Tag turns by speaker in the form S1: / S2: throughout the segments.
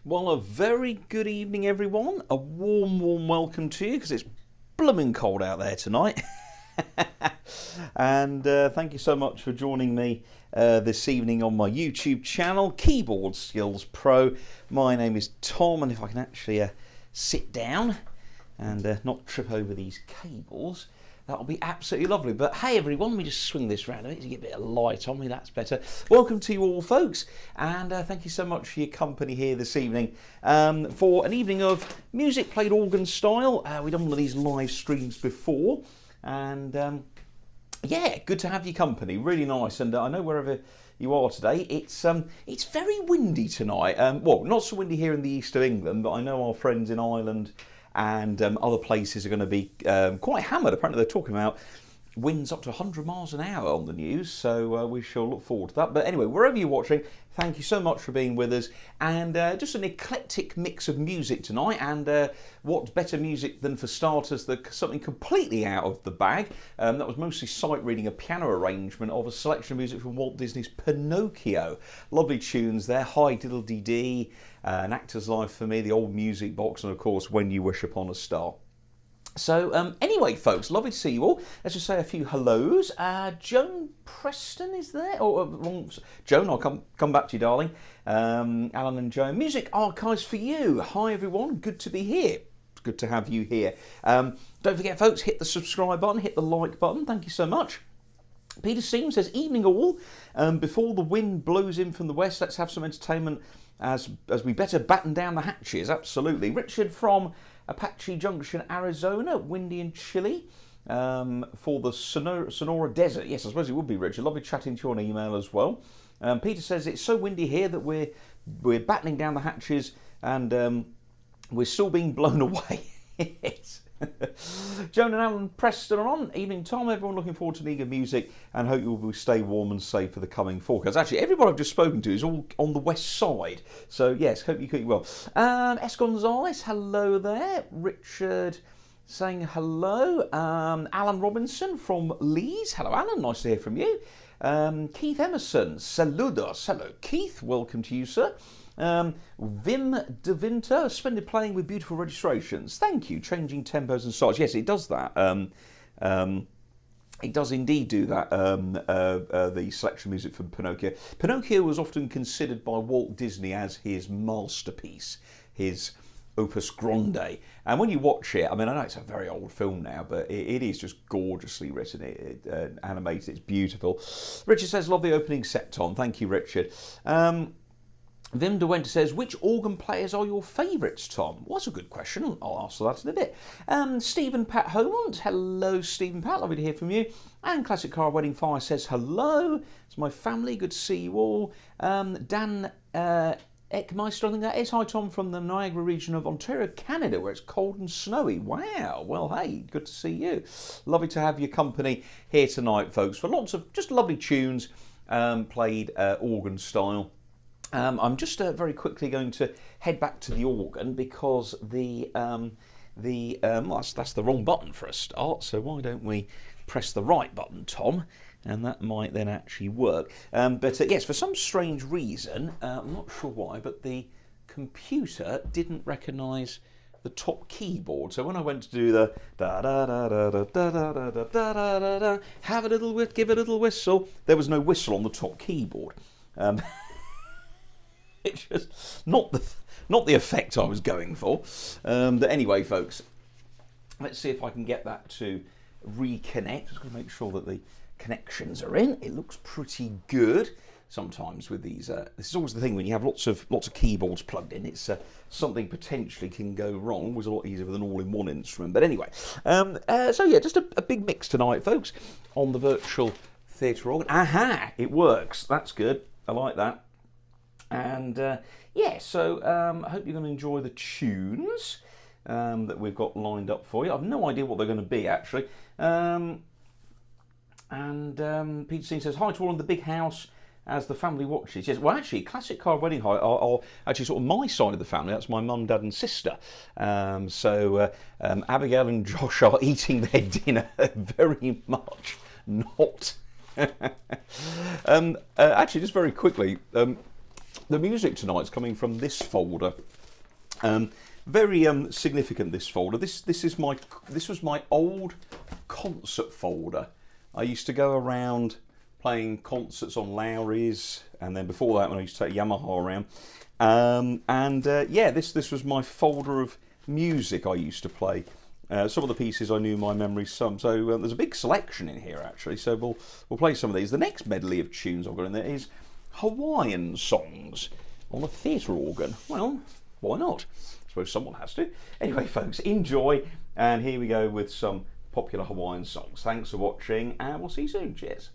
S1: Well, a very good evening, everyone. A warm, warm welcome to you because it's blooming cold out there tonight. And thank you so much for joining me this evening on my YouTube channel, Keyboard Skills Pro. My name is Tom, and if I can actually sit down and not trip over these cables, that'll be absolutely lovely. But hey everyone, let me just swing this round a bit to get a bit of light on me, that's better. Welcome to you all folks, and thank you so much for your company here this evening for an evening of music played organ style. We've done one of these live streams before, and yeah, good to have your company, really nice. And I know wherever you are today, it's very windy tonight. Well, not so windy here in the east of England, but I know our friends in Ireland and other places are going to be quite hammered. Apparently they're talking about winds up to 100 miles an hour on the news, so we shall look forward to that. But anyway, wherever you're watching, thank you so much for being with us, and just an eclectic mix of music tonight. And what better music than, for starters, something completely out of the bag. That was mostly sight reading, a piano arrangement of a selection of music from Walt Disney's Pinocchio. Lovely tunes there, Hi Diddle Dee Dee, An Actor's Life for Me, the Old Music Box, and of course When You Wish Upon a Star. So anyway folks, lovely to see you all. Let's just say a few hellos. Joan Preston is there, Joan, I'll come back to you, darling. Alan and Joan, Music Archives for you. Hi everyone, good to be here. It's good to have you here. Don't forget folks, hit the subscribe button, hit the like button, thank you so much. Peter Seam says, evening all. Before the wind blows in from the west, let's have some entertainment as we better batten down the hatches. Absolutely. Richard from Apache Junction, Arizona, windy and chilly for the Sonora Desert. Yes, I suppose it would be, Richard. Lovely chatting to you on email as well. Peter says, it's so windy here that we're battening down the hatches, and we're still being blown away. Yes. Joan and Alan Preston are on. Evening, Tom. Everyone looking forward to Niga music, and hope you will stay warm and safe for the coming forecast. Actually, everybody I've just spoken to is all on the west side, so yes, hope you keep well. S. Gonzalez, hello there. Richard saying hello. Alan Robinson from Leeds, hello Alan, nice to hear from you. Keith Emerson, saludos. Hello Keith, welcome to you, sir. Vim De Winter, splendid playing with beautiful registrations. Thank you. Changing tempos and styles. Yes, it does that. It does indeed do that. The selection music from Pinocchio. Pinocchio was often considered by Walt Disney as his masterpiece, his opus grande. And when you watch it, I mean, I know it's a very old film now, but it is just gorgeously written, animated. It's beautiful. Richard says, love the opening set, Tom. Thank you, Richard. Vim De Winter says, which organ players are your favourites, Tom? Well, that's a good question. I'll answer that in a bit. Stephen Pat Homont. Hello, Stephen Pat. Lovely to hear from you. And Classic Car Wedding Fire says, hello. It's my family. Good to see you all. Dan Eckmeister, I think that is. Hi, Tom, from the Niagara region of Ontario, Canada, where it's cold and snowy. Wow. Well, hey, good to see you. Lovely to have your company here tonight, folks, for lots of just lovely tunes played organ style. I'm just very quickly going to head back to the organ because well, that's the wrong button for a start. So why don't we press the right button, Tom? And that might then actually work. But yes, for some strange reason, I'm not sure why, but the computer didn't recognise the top keyboard. So when I went to do the da da da da da da da da da da da da, have a little give a little whistle, there was no whistle on the top keyboard. It's just not the effect I was going for. But anyway, folks, let's see if I can get that to reconnect. Just going to make sure that the connections are in. It looks pretty good. Sometimes with these, this is always the thing when you have lots of keyboards plugged in. It's something potentially can go wrong. It was a lot easier with an all-in-one instrument. But anyway, so yeah, just a big mix tonight, folks, on the virtual theatre organ. Aha! It works. That's good. I like that. And yeah, so I hope you're going to enjoy the tunes that we've got lined up for you. I've no idea what they're going to be, actually. Peter Steen says, hi to all in the big house as the family watches. Yes, well, actually, Classic Car Wedding High are actually sort of my side of the family. That's my mum, dad and sister. So Abigail and Josh are eating their dinner very much not. Actually, just very quickly, The music tonight's coming from this folder. Very significant, this folder. This was my old concert folder. I used to go around playing concerts on Lowry's, and then before that when I used to take Yamaha around. Yeah, this was my folder of music I used to play. Some of the pieces I knew my memory some. So there's a big selection in here actually. So we'll play some of these. The next medley of tunes I've got in there is Hawaiian songs on a theatre organ. Well, why not? I suppose someone has to. Anyway, folks, enjoy. And here we go with some popular Hawaiian songs. Thanks for watching, and we'll see you soon. Cheers.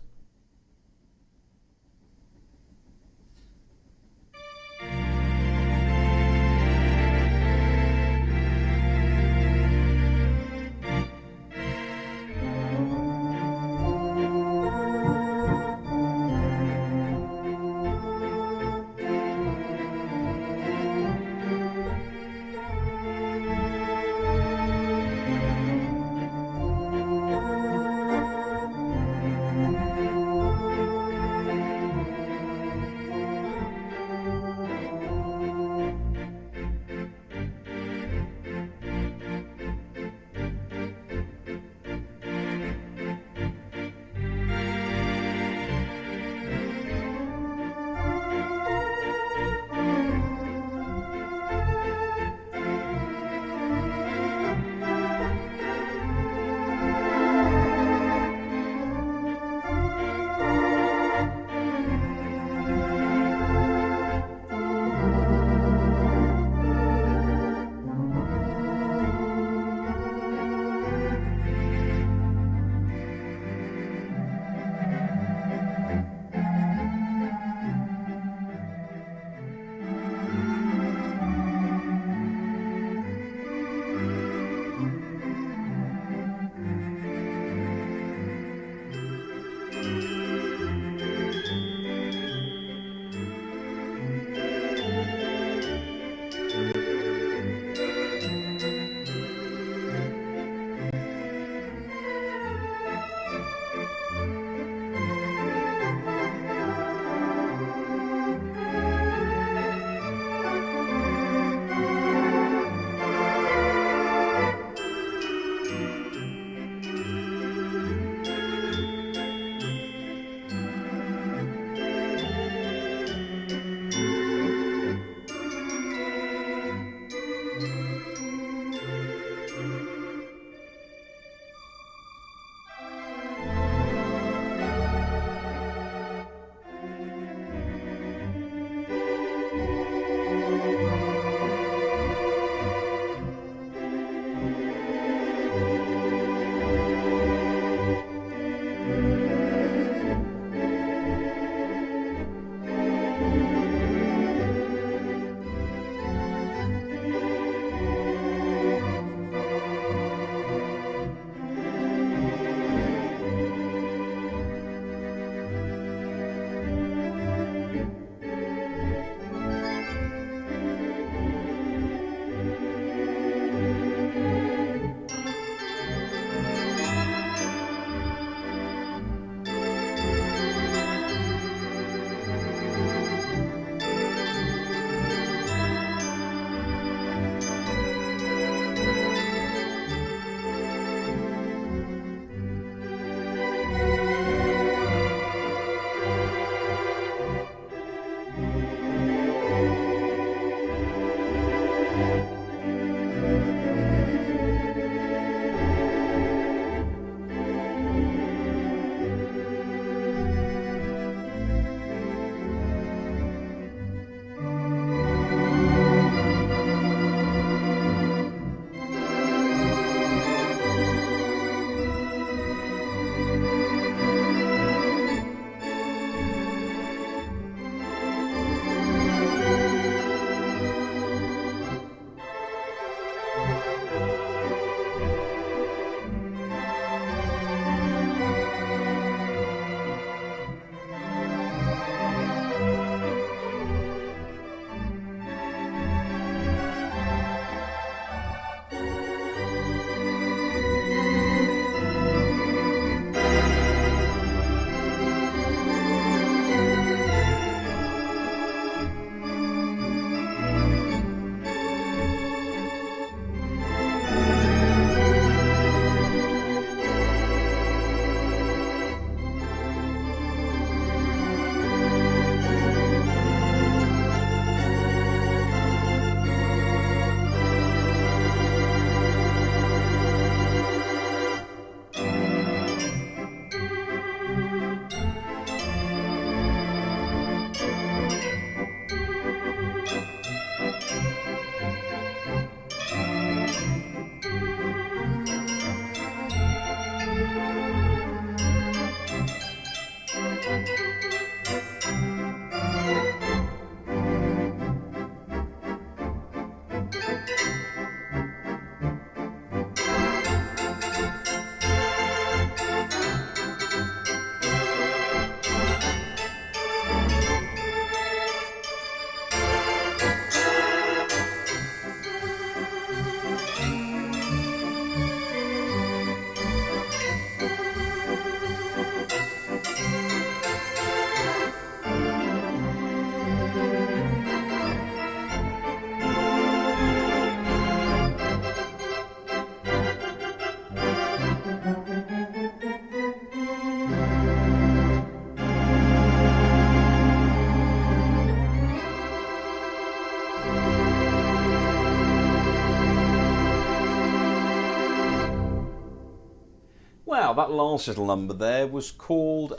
S1: Wow, that last little number there was called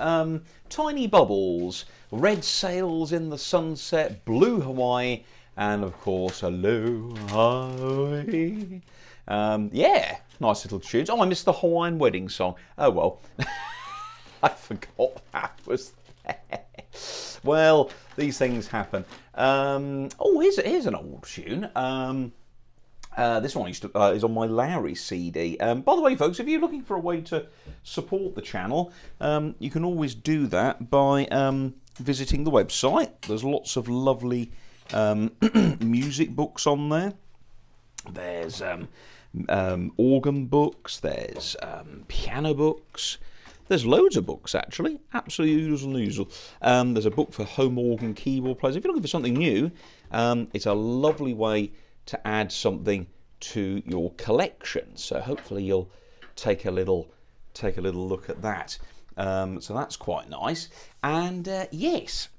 S1: Tiny Bubbles, Red Sails in the Sunset, Blue Hawaii, and of course, Aloha. Yeah, nice little tunes. Oh, I missed the Hawaiian wedding song. Oh well, I forgot that was there. Well, these things happen. Oh, here's an old tune. This one is on my Lowry CD. By the way, folks, if you're looking for a way to support the channel, you can always do that by visiting the website. There's lots of lovely music books on there. There's organ books, there's piano books. There's loads of books, actually. Absolutely usual. There's a book for home organ keyboard players. If you're looking for something new, it's a lovely way to add something to your collection. So hopefully you'll take a little look at that. So that's quite nice. And yes,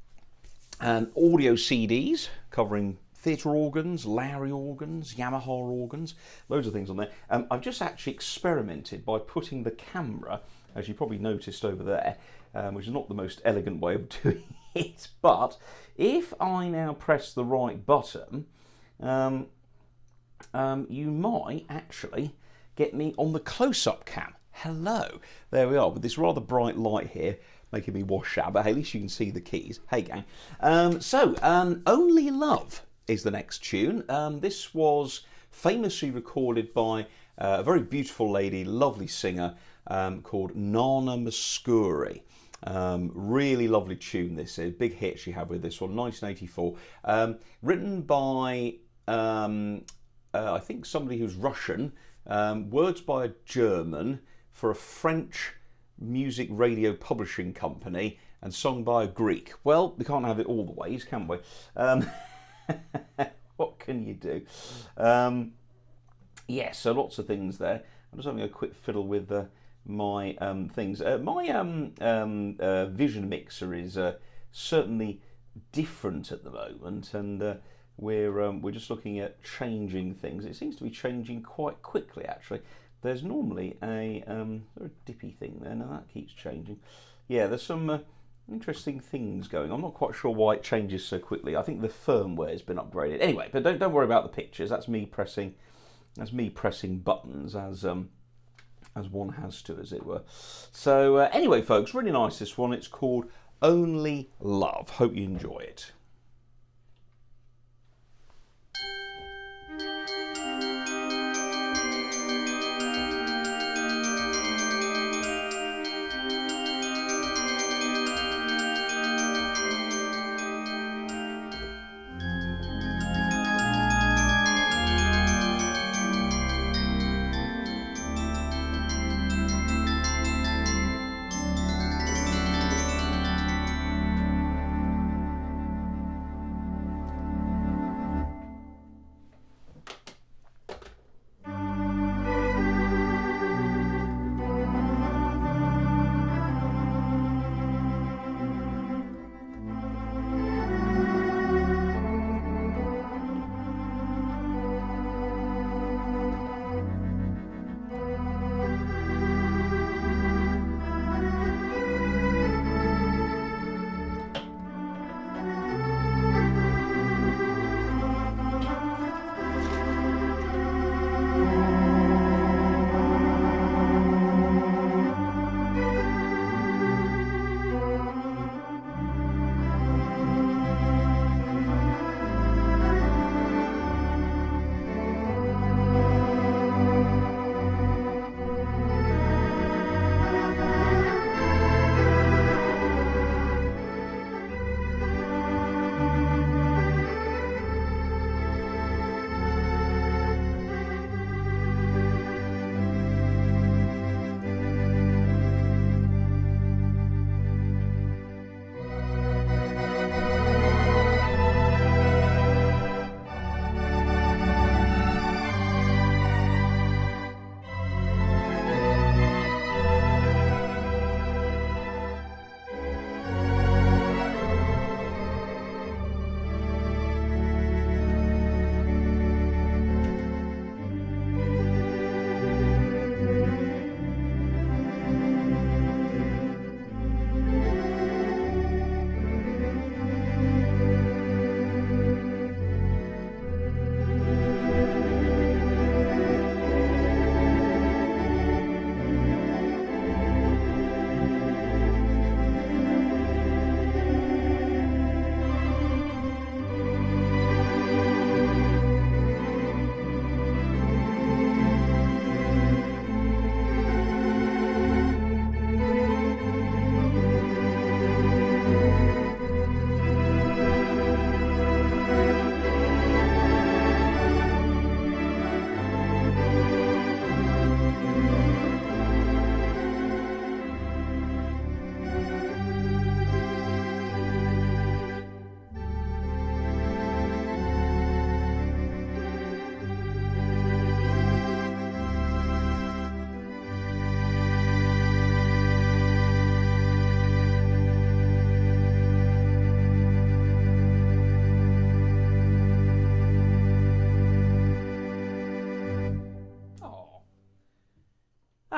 S1: audio CDs covering theatre organs, Lowry organs, Yamaha organs, loads of things on there. I've just actually experimented by putting the camera, as you probably noticed over there, which is not the most elegant way of doing it, but if I now press the right button, you might actually get me on the close-up cam. Hello, there we are, with this rather bright light here making me wash out, but hey, at least you can see the keys. Hey gang. Only Love is the next tune. This was famously recorded by a very beautiful lady, lovely singer, called Nana Muscuri. Really lovely tune this is. Big hit she had with this one, 1984. Written by, I think somebody who's Russian, words by a German for a French music radio publishing company, and sung by a Greek. Well, we can't have it all the ways, can we? What can you do? Yes, so lots of things there. I'm just having a quick fiddle with my things. My Vision Mixer is certainly different at the moment, and we're just looking at changing things. It seems to be changing quite quickly, actually. There's normally a dippy thing there. Now that keeps changing. Yeah, there's some interesting things going on. I'm not quite sure why it changes so quickly. I think the firmware has been upgraded. Anyway, but don't worry about the pictures. That's me pressing buttons as one has to, as it were. So anyway, folks, really nice this one. It's called Only Love. Hope you enjoy it.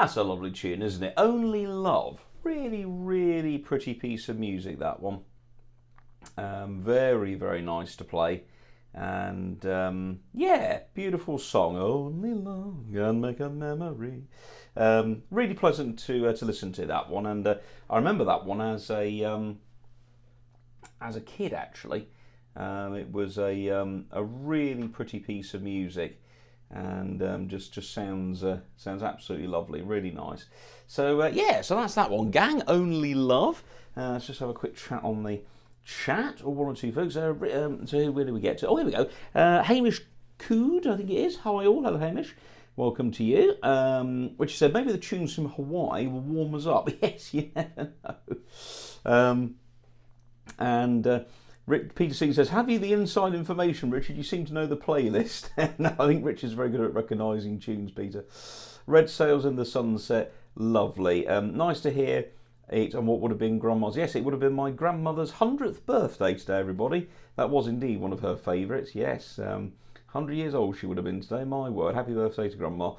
S1: That's a lovely tune, isn't it? Only Love. Really, really pretty piece of music, that one. Very, very nice to play. And yeah, beautiful song. Only love can make a memory. Really pleasant to listen to, that one. And I remember that one as a kid, actually. It was a really pretty piece of music. And just sounds absolutely lovely, really nice. So yeah, so that's that one, gang. Only Love. Let's just have a quick chat on the chat, or one or two folks. So where do we get to? Oh, here we go. Hamish Cood, I think it is. Hi all, hello Hamish. Welcome to you. Which said maybe the tunes from Hawaii will warm us up. Yes, you never know. And Peter Singh says, have you the inside information, Richard? You seem to know the playlist. No, I think Richard's very good at recognising tunes, Peter. Red Sails in the Sunset, lovely. Nice to hear it on what would have been Grandma's. Yes, it would have been my grandmother's 100th birthday today, everybody. That was indeed one of her favourites, yes. 100 years old she would have been today, my word. Happy birthday to Grandma.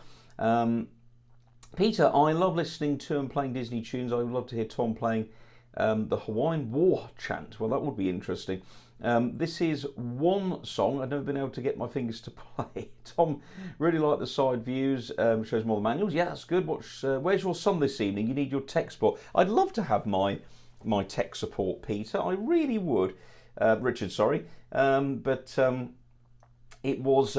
S1: Peter, I love listening to and playing Disney tunes. I would love to hear Tom playing the Hawaiian War chant. Well, that would be interesting. This is one song I've never been able to get my fingers to play. Tom, really like the side views, shows more the manuals. Yeah, that's good. Where's your son this evening? You need your tech support. I'd love to have my tech support, Peter. I really would. Richard, sorry. But it was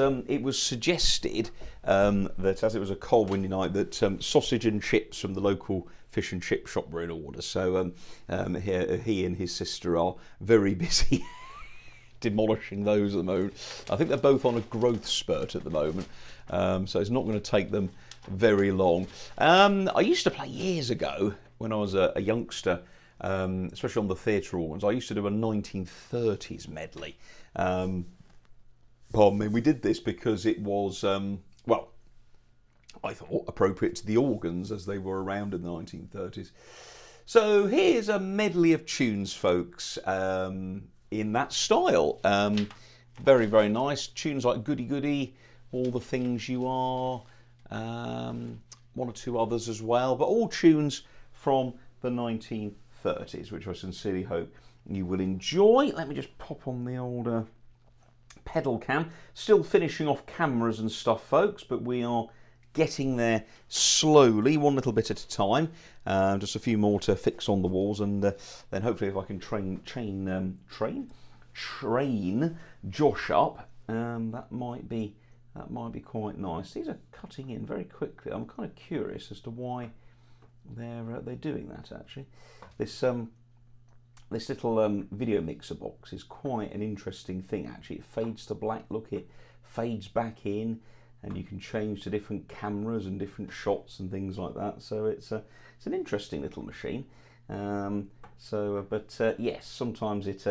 S1: suggested that, as it was a cold windy night, that sausage and chips from the local fish and chip shop were in order. So he and his sister are very busy demolishing those at the moment. I think they're both on a growth spurt at the moment, so it's not going to take them very long. I used to play years ago when I was a youngster, especially on the theatre organs. I used to do a 1930s medley. Pardon me, we did this because it was, well, I thought appropriate to the organs as they were around in the 1930s. So here's a medley of tunes, folks, in that style. Very, very nice. Tunes like Goody Goody, All the Things You Are, one or two others as well, but all tunes from the 1930s, which I sincerely hope you will enjoy. Let me just pop on the old pedal cam. Still finishing off cameras and stuff, folks, but we are getting there slowly, one little bit at a time. Just a few more to fix on the walls, and then hopefully if I can train Josh up, that might be quite nice. These are cutting in very quickly. I'm kind of curious as to why they're doing that. Actually, this little video mixer box is quite an interesting thing. Actually, it fades to black. Look, it fades back in, and you can change to different cameras and different shots and things like that. So it's an interesting little machine. Yes, sometimes it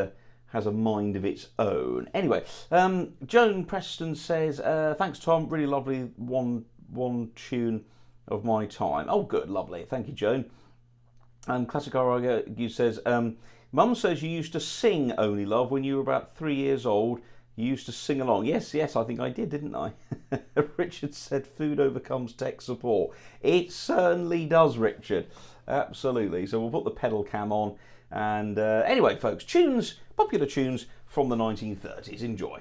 S1: has a mind of its own. Anyway, Joan Preston says, thanks Tom, really lovely one tune of my time. Oh good, lovely, thank you Joan. And Classic RIU says, Mum says you used to sing Only Love when you were about 3 years old. You used to sing along. Yes, I think I did, didn't I? Richard said food overcomes tech support. It certainly does, Richard. Absolutely. So we'll put the pedal cam on. And anyway, folks, tunes, popular tunes from the 1930s. Enjoy.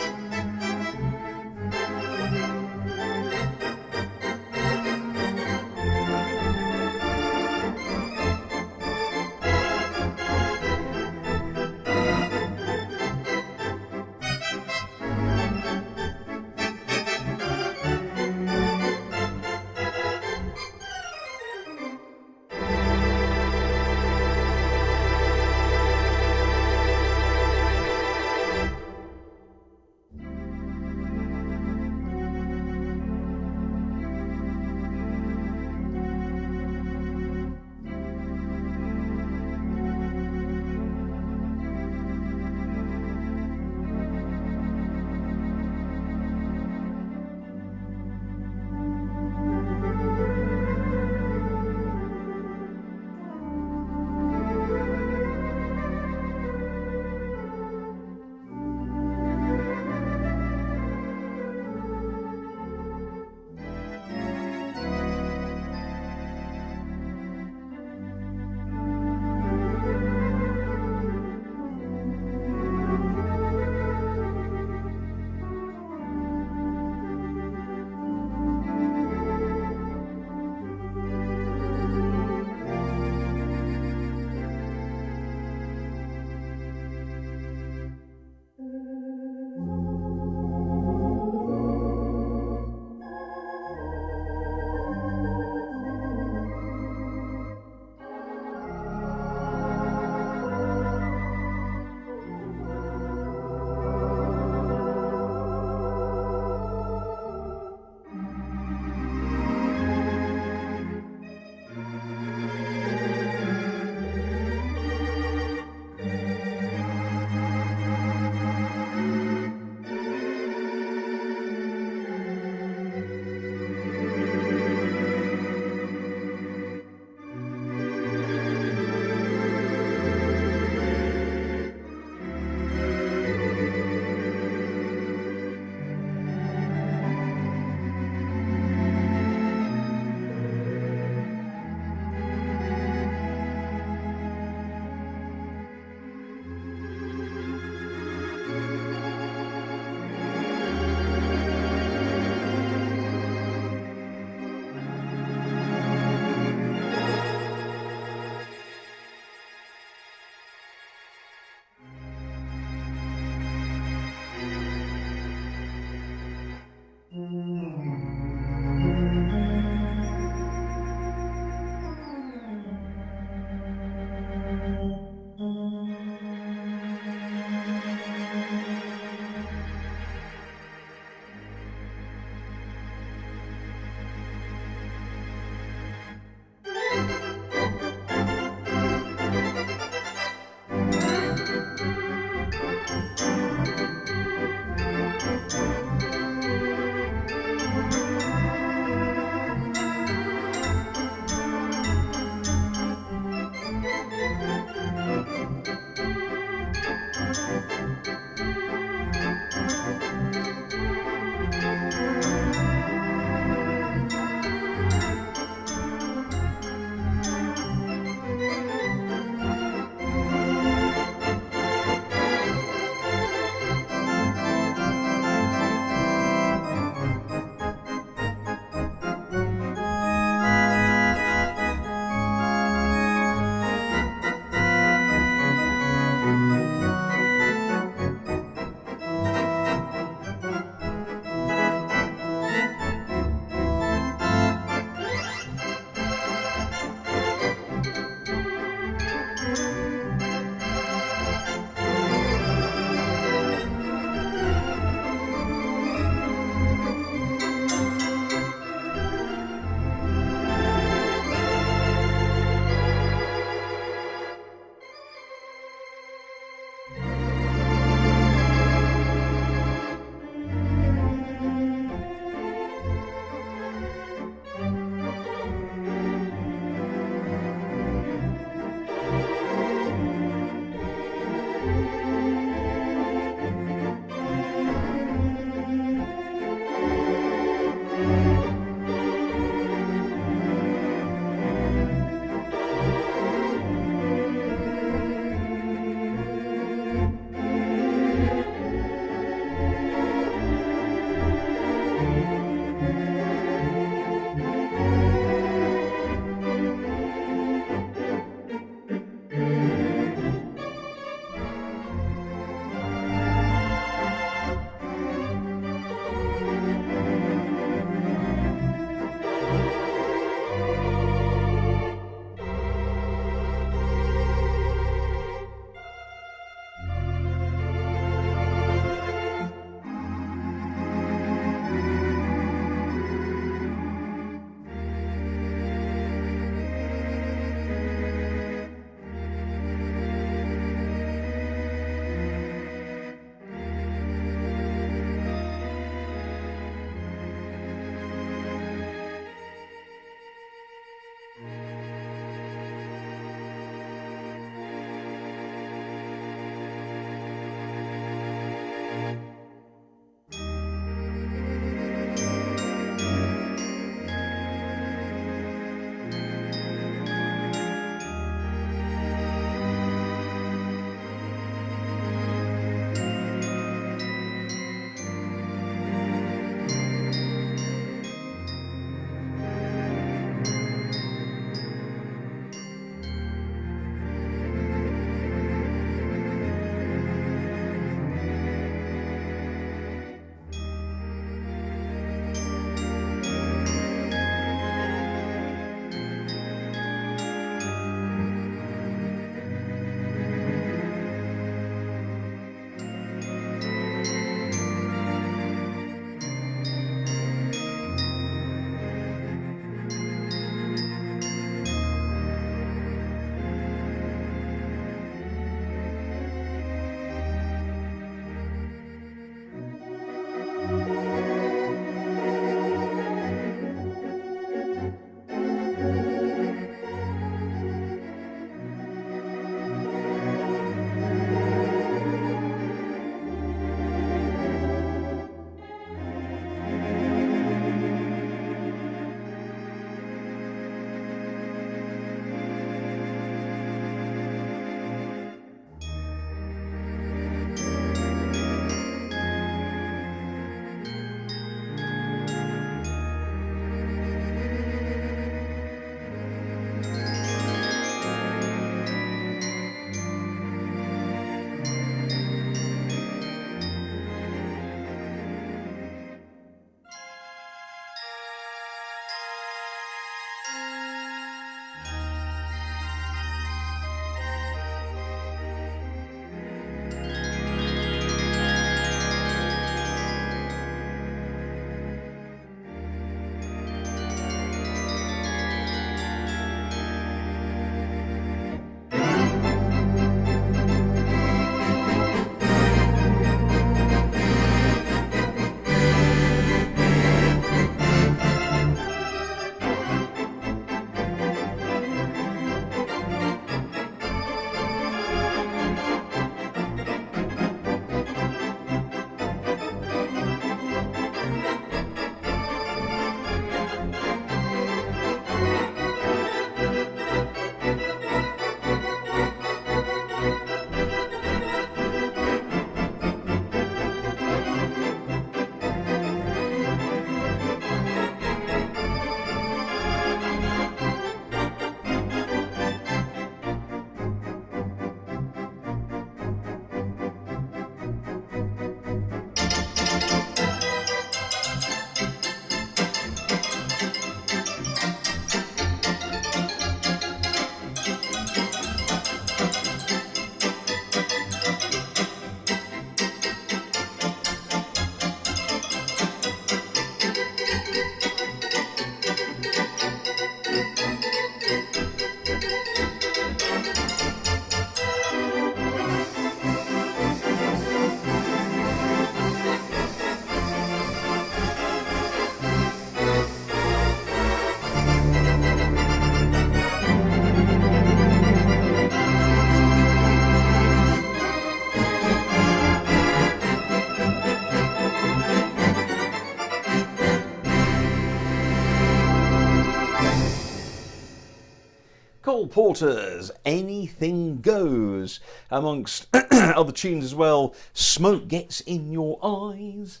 S1: Porter's Anything Goes, amongst other tunes as well. Smoke Gets in Your Eyes.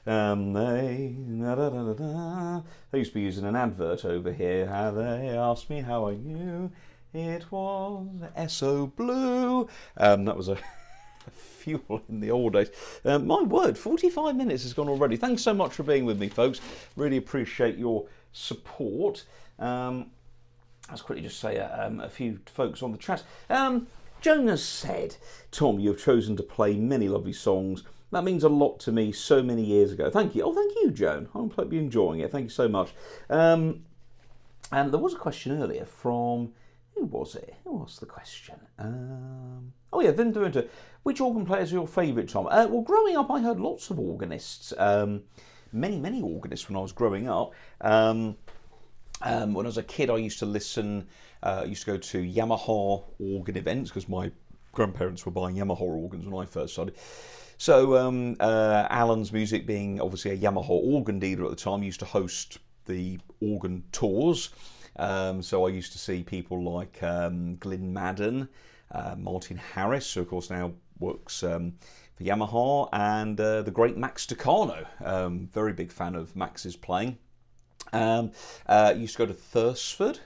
S1: They used to be using an advert over here. How they asked me how I knew it was SO Blue. That was a fuel in the old days. My word, 45 minutes has gone already. Thanks so much for being with me, folks. Really appreciate your support. Let's quickly just say a few folks on the chat. Jonas said, Tom, you have chosen to play many lovely songs. That means a lot to me so many years ago. Thank you. Oh, thank you, Joan. I hope you're enjoying it. Thank you so much. And there was a question earlier from... Who was it? Who asked the question? Oh yeah, then into which organ players are your favourite, Tom? Well, growing up, I heard lots of organists. Many organists when I was growing up. When I was a kid, I used to listen. I used to go to Yamaha organ events because my grandparents were buying Yamaha organs when I first started. So Alan's Music, being obviously a Yamaha organ dealer at the time, used to host the organ tours. So I used to see people like Glyn Madden, Martin Harris, who of course now works for Yamaha, and the great Max Tucano. Very big fan of Max's playing. Used to go to Thursford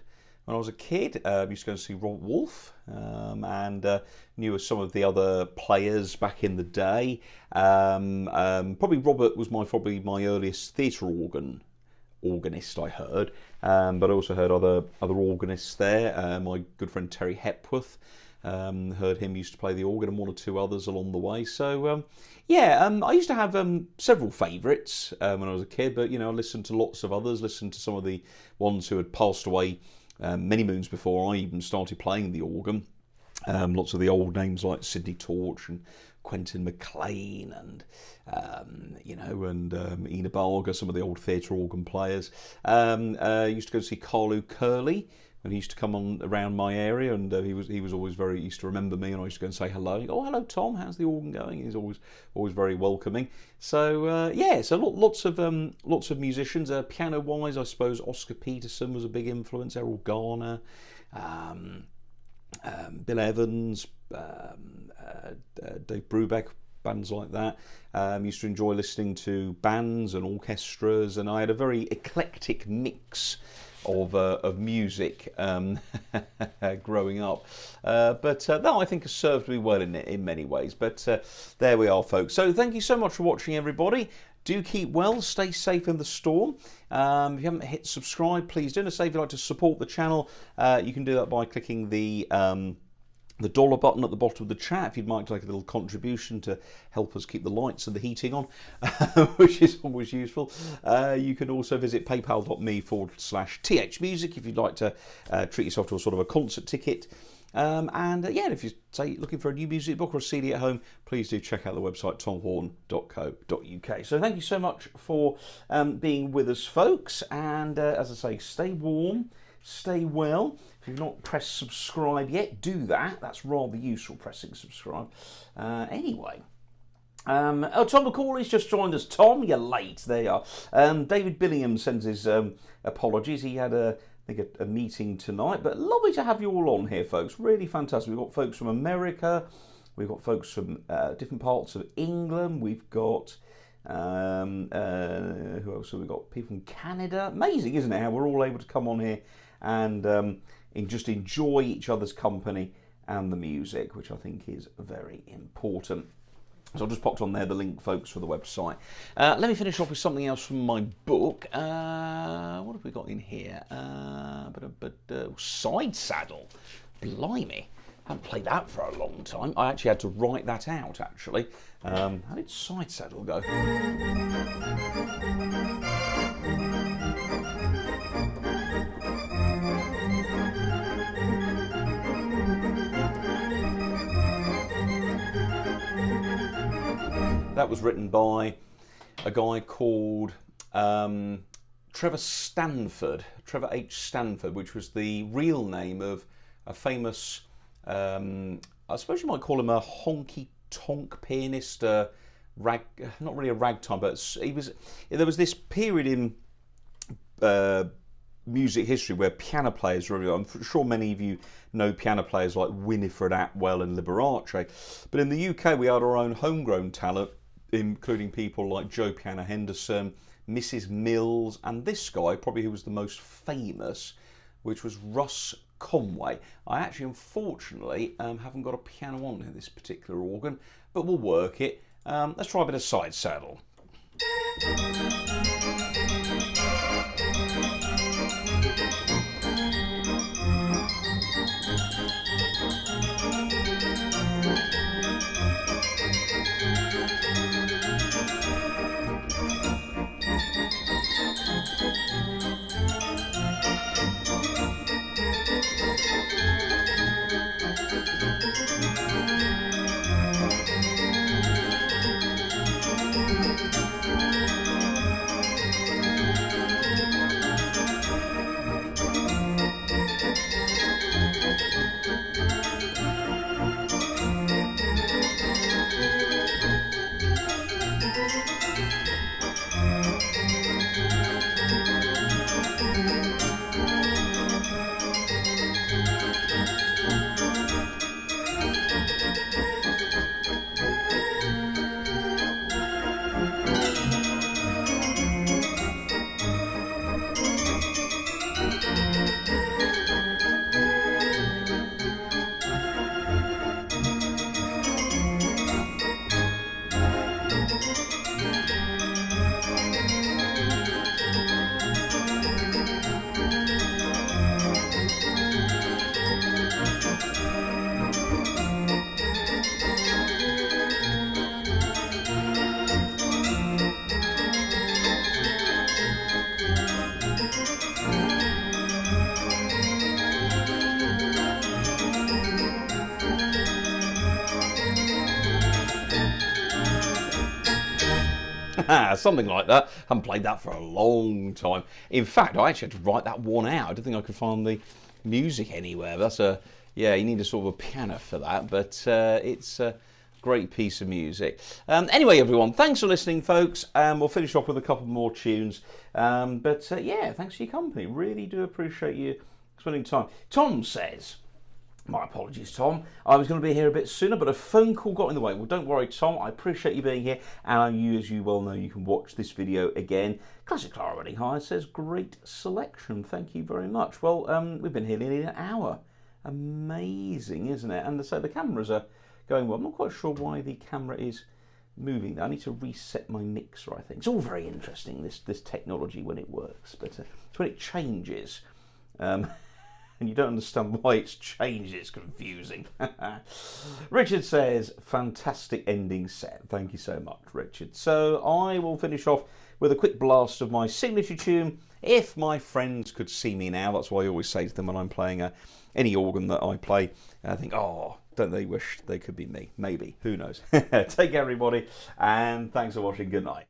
S1: when I was a kid. Used to go and see Robert Wolfe, and knew some of the other players back in the day. Probably Robert was probably my earliest theatre organist I heard, but I also heard other organists there. My good friend Terry Hepworth, heard him used to play the organ, and one or two others along the way. So I used to have several favourites when I was a kid, but I listened to lots of others. Listened to some of the ones who had passed away many moons before I even started playing the organ. Lots of the old names like Sidney Torch and Quentin MacLean and Ina Barger, some of the old theatre organ players. Used to go see Carlo Curley when he used to come on around my area, and he was always used to remember me, and I used to go and say hello. He'd go, "Oh, hello, Tom. How's the organ going?" He's always very welcoming. So lots of musicians. Piano wise, I suppose Oscar Peterson was a big influence. Errol Garner. Bill Evans, Dave Brubeck, bands like that. Used to enjoy listening to bands and orchestras, and I had a very eclectic mix of music growing up. But that I think has served me well in many ways. But there we are, folks. So thank you so much for watching, everybody. Do keep well, stay safe in the storm. If you haven't hit subscribe, please do. And say if you'd like to support the channel, you can do that by clicking the dollar button at the bottom of the chat if you'd like to make a little contribution to help us keep the lights and the heating on, which is always useful. You can also visit paypal.me/thmusic if you'd like to treat yourself to a sort of a concert ticket. If you're looking for a new music book or a CD at home, please do check out the website tomhorton.co.uk. So thank you so much for being with us, folks, and as I say, stay warm, stay well. If you've not pressed subscribe yet, do that. That's rather useful, pressing subscribe. Tom McCauley's just joined us. Tom, you're late. There you are. David Billingham sends his apologies. He had a meeting tonight, but lovely to have you all on here, folks. Really fantastic. We've got folks from America, we've got folks from different parts of England, we've got who else have we got? People from Canada. Amazing, isn't it, how we're all able to come on here and just enjoy each other's company and the music, which I think is very important. So I've just popped on there the link, folks, for the website. Let me finish off with something else from my book. What have we got in here? Side Saddle. Blimey. Haven't played that for a long time. I actually had to write that out, actually. How did Side Saddle go? That was written by a guy called Trevor H. Stanford, which was the real name of a famous, I suppose you might call him a honky-tonk pianist, not really a ragtime, but there was this period in music history where piano players really, I'm sure many of you know piano players like Winifred Atwell and Liberace, but in the UK we had our own homegrown talent, including people like Joe Piano Henderson, Mrs. Mills, and this guy, probably who was the most famous, which was Russ Conway. I actually, unfortunately, haven't got a piano on in this particular organ, but we'll work it. Let's try a bit of side saddle. Something like that. Haven't played that for a long time. In fact, I actually had to write that one out. I don't think I could find the music anywhere. That's yeah, you need a sort of a piano for that, but it's a great piece of music. Anyway, everyone, thanks for listening, folks, and we'll finish off with a couple more tunes. Yeah, thanks for your company. Really do appreciate you spending time. Tom says, my apologies, Tom. I was going to be here a bit sooner, but a phone call got in the way. Well, don't worry, Tom. I appreciate you being here. And you, as you well know, you can watch this video again. Classic Clara Wedding Hire says, great selection. Thank you very much. Well, we've been here nearly an hour. Amazing, isn't it? And so the cameras are going well. I'm not quite sure why the camera is moving. I need to reset my mixer, I think. It's all very interesting, this technology, when it works. But it's when it changes. And you don't understand why it's changed, it's confusing. Richard says, fantastic ending set. Thank you so much, Richard. So I will finish off with a quick blast of my signature tune, If My Friends Could See Me Now. That's what I always say to them when I'm playing any organ that I play. I think, oh, don't they wish they could be me? Maybe, who knows. Take care, everybody, and thanks for watching. Good night.